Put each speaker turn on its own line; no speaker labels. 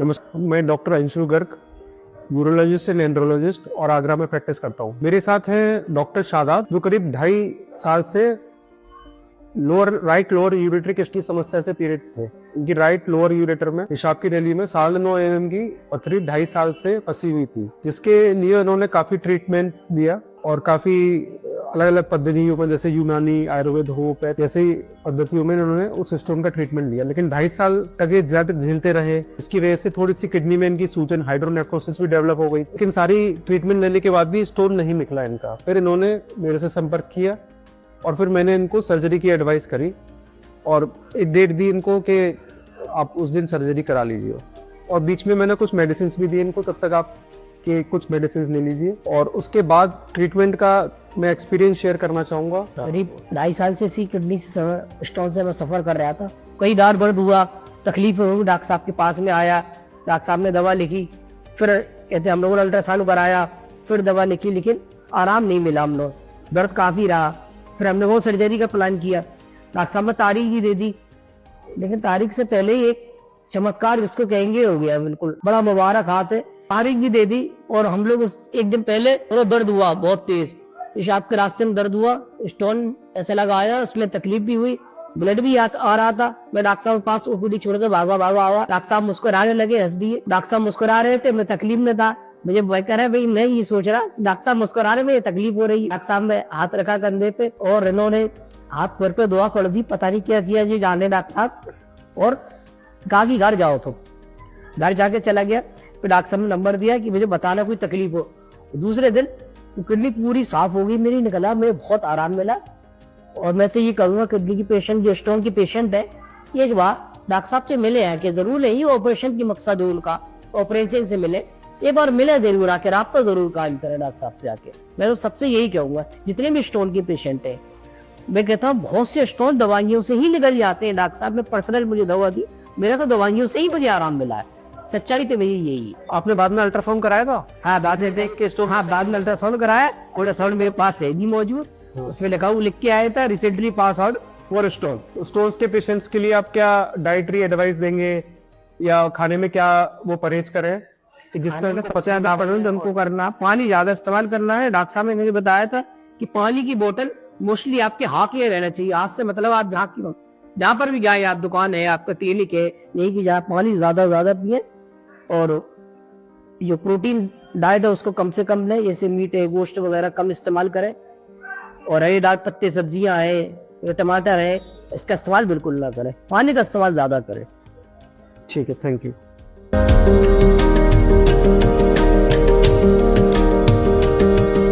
नमस्कार, मैं doctor Anshu Garg, urologist and andrologist और आगरा में प्रैक्टिस करता हूँ। मेरे साथ हैं डॉक्टर शादाब, जो करीब 2.5 साल से राइट लोअर यूरेटरी किस्टी समस्या से पीड़ित थे। इनकी राइट लोअर यूरेटर में पेशाब की नली में 9.5 mm की पथरी 2.5 साल से फंसी हुई थी, जिसके लिए उन्होंने काफी ट्रीटमेंट दिया और काफी अलग अलग पद्धतियों में, जैसे यूनानी, आयुर्वेद, होम्योपैथ जैसी पद्धतियों में उन्होंने उस स्टोन का ट्रीटमेंट लिया। लेकिन 2.5 साल तक ये दर्द झेलते रहे। इसकी वजह से थोड़ी सी किडनी में इनकी सूजन, हाइड्रोनेफ्रोसिस भी डेवलप हो गई। लेकिन सारी ट्रीटमेंट लेने के बाद भी स्टोन नहीं निकला इनका। फिर इन्होंने मेरे से संपर्क किया और फिर मैंने इनको सर्जरी की एडवाइस करी और एक डेट दी इनको कि आप उस दिन सर्जरी करा लीजिए। और बीच में मैंने कुछ मेडिसिन भी दी इनको, तब तक आप के कुछ मेडिसिन ले लीजिए। और उसके बाद ट्रीटमेंट का मैं एक्सपीरियंस शेयर करना चाहूँगा।
करीब 2.5 साल से इसी किडनी स्टोन से मैं सफ़र कर रहा था। कई बार दर्द हुआ, तकलीफ हुई, डॉक्टर साहब के पास में आया, डॉक्टर साहब ने दवा लिखी, फिर कहते हम लोगों ने अल्ट्रासाउंड कराया, फिर दवा लिखी, लेकिन आराम नहीं मिला। हम लोग दर्द काफ़ी रहा। फिर हमने वो सर्जरी का प्लान किया। डॉक्टर साहब ने तारीख भी दे दी, लेकिन तारीख से पहले ही एक चमत्कार जिसको कहेंगे हो गया। बिल्कुल बड़ा मुबारक हाथ है। तारीख भी दे दी और हम लोग उस एक दिन पहले थोड़ा दर्द हुआ, बहुत तेज पेशाब के रास्ते में दर्द हुआ, स्टोन ऐसे लगाया, उसमें तकलीफ भी हुई, ब्लड भी आ रहा था। मैं डॉक्टर साहब के पास ओपीडी छोड़ के भागा आया। डॉक्टर साहब मुस्कुराने लगे, हंस दिए। डॉक्टर साहब मुस्कुरा रहे थे, मैं तकलीफ में था। मुझे भय कर रहा है, भाई मैं ये सोच रहा डॉक्टर साहब मुस्कुरा रहे, में तकलीफ हो रही। डॉक्टर साहब ने हाथ रखा कंधे पे और इन्होंने हाथ पर पे दुआ कर दी। पता नहीं क्या किया जी, जाने डॉक्टर साहब। और कहा कि घर जाओ। तो घर जाके चला गया। फिर डॉक्टर साहब ने नंबर दिया कि मुझे बताना कोई तकलीफ हो। दूसरे दिन किडनी पूरी साफ हो गई मेरी, निकला, मुझे बहुत आराम मिला। और मैं तो ये कहूँगा किडनी की पेशेंट, जो स्टोन की पेशेंट है, एक बार डॉक्टर साहब से मिले हैं कि जरूर है, ये ऑपरेशन की मकसद हो उनका, ऑपरेशन से मिले, एक बार मिले जरूर, आके राब्ता जरूर कायम करें डॉक्टर साहब से आके। मैं तो सबसे यही कहूँगा, जितने भी स्टोन के पेशेंट है, मैं कहता हूँ बहुत से स्टोन दवाइयों से ही निकल जाते हैं। डॉक्टर साहब ने पर्सनल मुझे दवा दी, मेरा तो दवाइयों से ही मुझे आराम मिला है। सच्चाई तो मेरी यही।
आपने बाद में अल्ट्रासाउंड कराया था?
हाँ, बाद में देख के स्टोन, हाँ बाद में अल्ट्रासाउंड कराया। अल्ट्रासाउंड मेरे पास है नहीं मौजूद, उसमें लिखा हुआ, लिख के आया था, recently pass out for stone.
Stones के पेशेंट्स के लिए आप क्या डाइटरी एडवाइस देंगे या खाने में क्या वो परहेज करें कि जिससे
सबसे उनको करना, पानी ज्यादा इस्तेमाल करना है। डॉक्टर साहब ने मुझे बताया था कि पानी की बोतल मोस्टली आपके हाथ में रहना चाहिए। आज से मतलब आप जहाँ पर भी जाए, आप दुकान है, आपका क्लिनिक है, नहीं कि जहाँ पानी ज्यादा पिए और जो प्रोटीन डाइट है उसको कम से कम लें, जैसे मीट है, गोश्त वगैरह कम इस्तेमाल करें। और हरी दाल, पत्ते, सब्जियां है, टमाटर है, इसका इस्तेमाल बिल्कुल ना करें, पानी का इस्तेमाल ज्यादा करें।
ठीक है, थैंक यू।